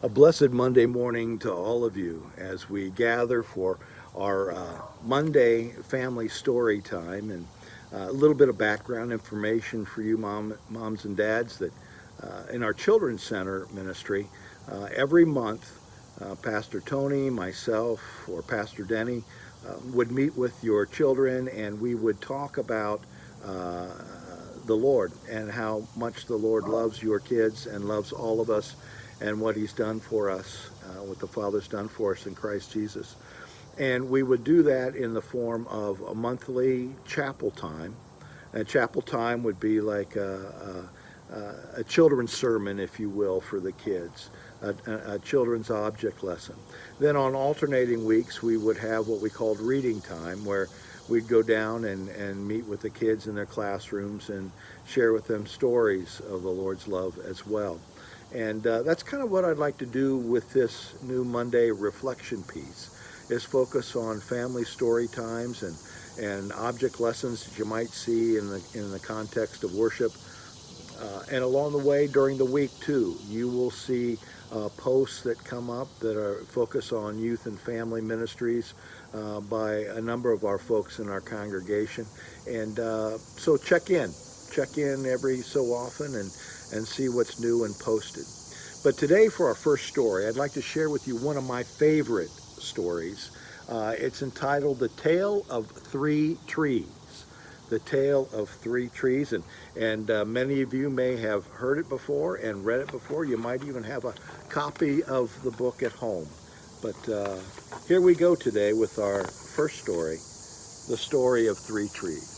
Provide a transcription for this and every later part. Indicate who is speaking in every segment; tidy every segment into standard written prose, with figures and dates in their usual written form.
Speaker 1: A blessed Monday morning to all of you as we gather for our Monday family story time, and a little bit of background information for you moms and dads that in our Children's Center ministry, every month, Pastor Tony, myself, or Pastor Denny would meet with your children, and we would talk about uh, the Lord and how much the Lord loves your kids and loves all of us and what he's done for us, what the Father's done for us in Christ Jesus. And we would do that in the form of a monthly chapel time. And chapel time would be like a children's sermon, if you will, for the kids, a children's object lesson. Then on alternating weeks, we would have what we called reading time, where we'd go down and meet with the kids in their classrooms and share with them stories of the Lord's love as well. And that's kind of what I'd like to do with this new Monday reflection piece, is focus on family story times and object lessons that you might see in the context of worship. And along the way during the week too, you will see posts that come up that are focus on youth and family ministries by a number of our folks in our congregation. And so check in every so often and see what's new and posted. But today for our first story, I'd like to share with you one of my favorite stories. It's entitled The Tale of Three Trees. The Tale of Three Trees. And many of you may have heard it before and read it before. You might even have a copy of the book at home. But here we go today with our first story, the story of three trees.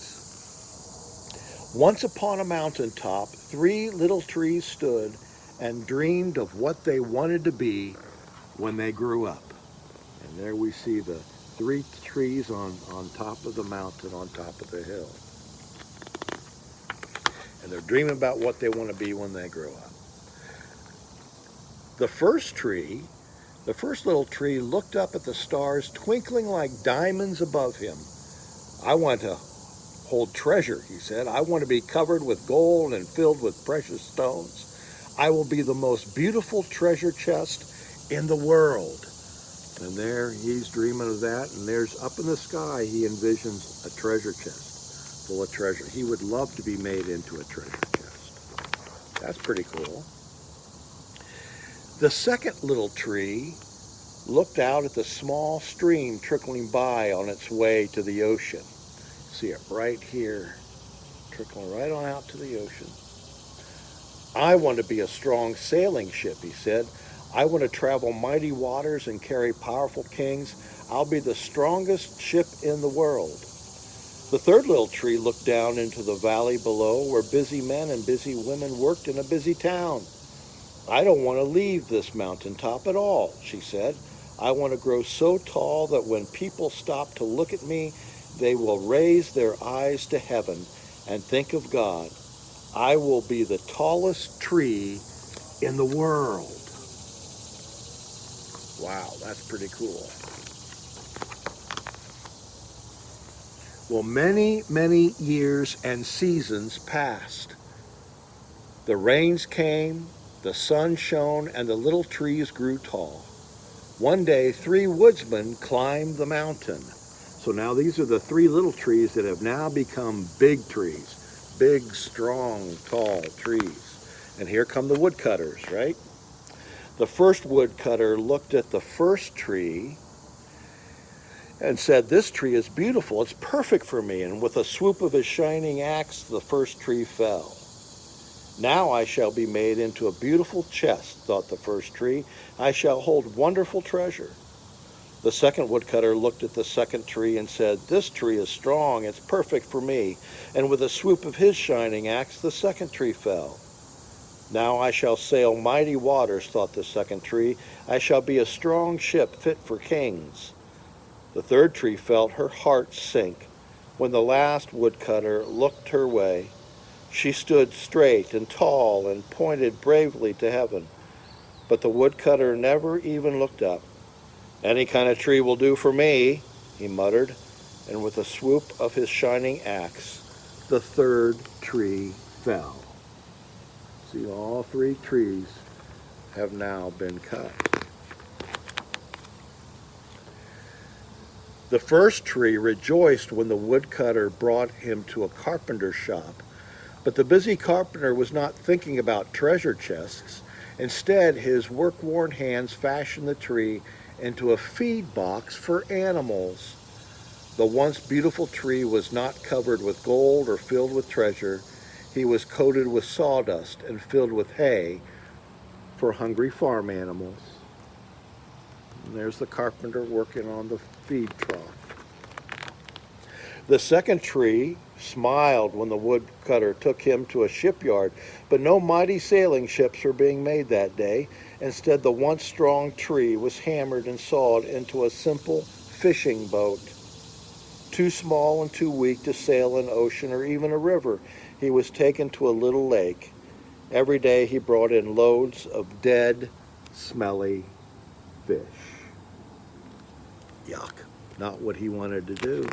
Speaker 1: Once upon a mountaintop, three little trees stood and dreamed of what they wanted to be when they grew up. And there we see the three trees on top of the mountain, on top of the hill. And they're dreaming about what they want to be when they grow up. The first little tree looked up at the stars twinkling like diamonds above him. I want to hold treasure, he said. I want to be covered with gold and filled with precious stones. I will be the most beautiful treasure chest in the world. And there he's dreaming of that, and there's up in the sky he envisions a treasure chest full of treasure. He would love to be made into a treasure chest. That's pretty cool. The second little tree looked out at the small stream trickling by on its way to the ocean. See it right here, trickling right on out to the ocean. I want to be a strong sailing ship, he said. I want to travel mighty waters and carry powerful kings. I'll be the strongest ship in the world. The third little tree looked down into the valley below where busy men and busy women worked in a busy town. I don't want to leave this mountaintop at all, she said. I want to grow so tall that when people stop to look at me, they will raise their eyes to heaven and think of God. I will be the tallest tree in the world. Wow, that's pretty cool. Well, many, many years and seasons passed. The rains came, the sun shone, and the little trees grew tall. One day, three woodsmen climbed the mountain. So now these are the three little trees that have now become big trees. Big, strong, tall trees. And here come the woodcutters, right? The first woodcutter looked at the first tree and said, "This tree is beautiful. It's perfect for me." And with a swoop of his shining axe, the first tree fell. Now I shall be made into a beautiful chest, thought the first tree. I shall hold wonderful treasure. The second woodcutter looked at the second tree and said, "This tree is strong. It's perfect for me." And with a swoop of his shining axe, the second tree fell. Now I shall sail mighty waters, thought the second tree. I shall be a strong ship fit for kings. The third tree felt her heart sink when the last woodcutter looked her way. She stood straight and tall and pointed bravely to heaven. But the woodcutter never even looked up. "Any kind of tree will do for me," he muttered, and with a swoop of his shining axe, the third tree fell. See, all three trees have now been cut. The first tree rejoiced when the woodcutter brought him to a carpenter's shop, but the busy carpenter was not thinking about treasure chests. Instead, his work-worn hands fashioned the tree into a feed box for animals. The once beautiful tree was not covered with gold or filled with treasure. He was coated with sawdust and filled with hay for hungry farm animals. And there's the carpenter working on the feed trough. The second tree smiled when the woodcutter took him to a shipyard, but no mighty sailing ships were being made that day. Instead, the once strong tree was hammered and sawed into a simple fishing boat. Too small and too weak to sail an ocean or even a river, he was taken to a little lake. Every day he brought in loads of dead, smelly fish. Yuck, not what he wanted to do.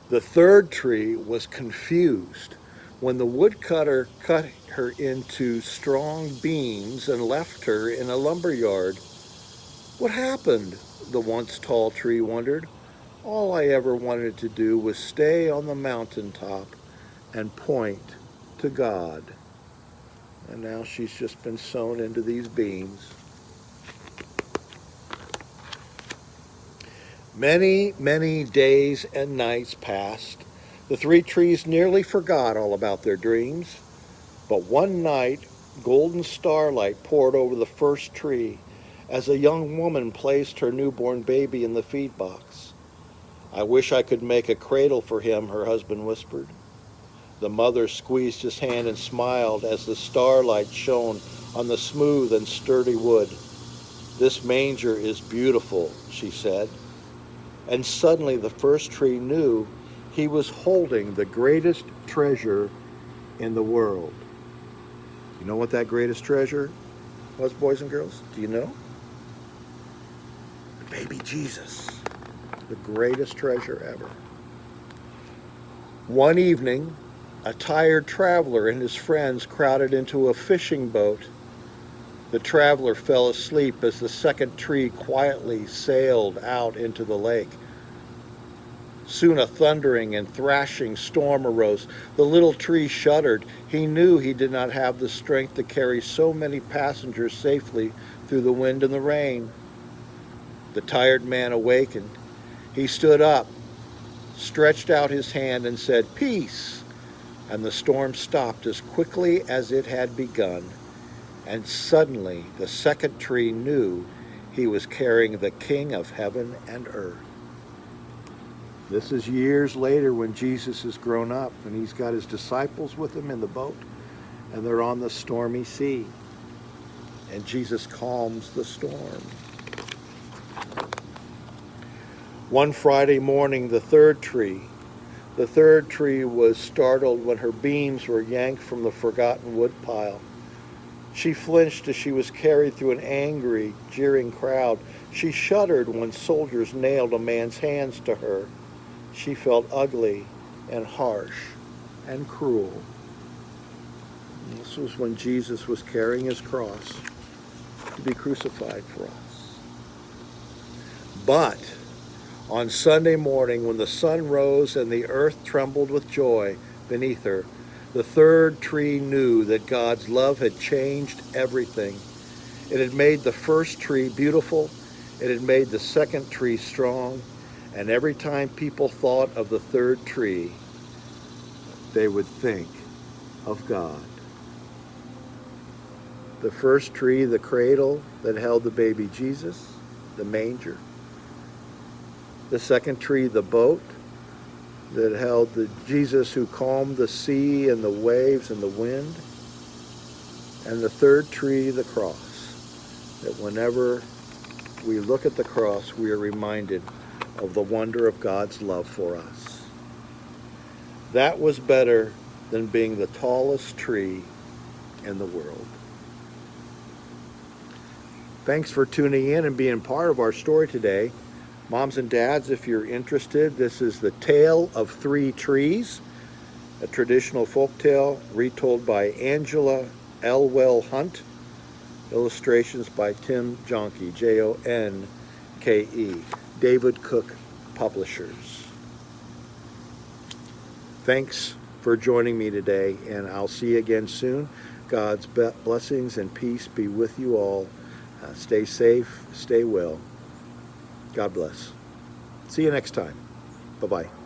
Speaker 1: The third tree was confused when the woodcutter cut her into strong beams and left her in a lumber yard. What happened? The once tall tree wondered. All I ever wanted to do was stay on the mountaintop and point to God. And now she's just been sewn into these beams. Many, many days and nights passed. The three trees nearly forgot all about their dreams. But one night, golden starlight poured over the first tree as a young woman placed her newborn baby in the feed box. I wish I could make a cradle for him, her husband whispered. The mother squeezed his hand and smiled as the starlight shone on the smooth and sturdy wood. This manger is beautiful, she said. And suddenly the first tree knew he was holding the greatest treasure in the world. You know what that greatest treasure was, boys and girls? Do you know? The baby Jesus. The greatest treasure ever. One evening, a tired traveler and his friends crowded into a fishing boat. The traveler fell asleep as the second tree quietly sailed out into the lake. Soon a thundering and thrashing storm arose. The little tree shuddered. He knew he did not have the strength to carry so many passengers safely through the wind and the rain. The tired man awakened. He stood up, stretched out his hand, and said, "Peace!" And the storm stopped as quickly as it had begun. And suddenly the second tree knew he was carrying the King of heaven and earth. This is years later when Jesus has grown up and he's got his disciples with him in the boat and they're on the stormy sea. And Jesus calms the storm. One Friday morning, the third tree was startled when her beams were yanked from the forgotten woodpile. She flinched as she was carried through an angry, jeering crowd. She shuddered when soldiers nailed a man's hands to her. She felt ugly and harsh and cruel. And this was when Jesus was carrying his cross to be crucified for us. But on Sunday morning, when the sun rose and the earth trembled with joy beneath her, the third tree knew that God's love had changed everything. It had made the first tree beautiful. It had made the second tree strong. And every time people thought of the third tree, they would think of God. The first tree, the cradle that held the baby Jesus, the manger. The second tree, the boat that held the Jesus who calmed the sea and the waves and the wind. And the third tree, the cross, that whenever we look at the cross, we are reminded of the wonder of God's love for us. That was better than being the tallest tree in the world. Thanks for tuning in and being part of our story today. Moms and dads, if you're interested, this is The Tale of Three Trees, a traditional folk tale retold by Angela Elwell Hunt. Illustrations by Tim Jonke, Jonke. David Cook Publishers. Thanks for joining me today, and I'll see you again soon. God's blessings and peace be with you all. Stay safe, stay well. God bless. See you next time. Bye-bye.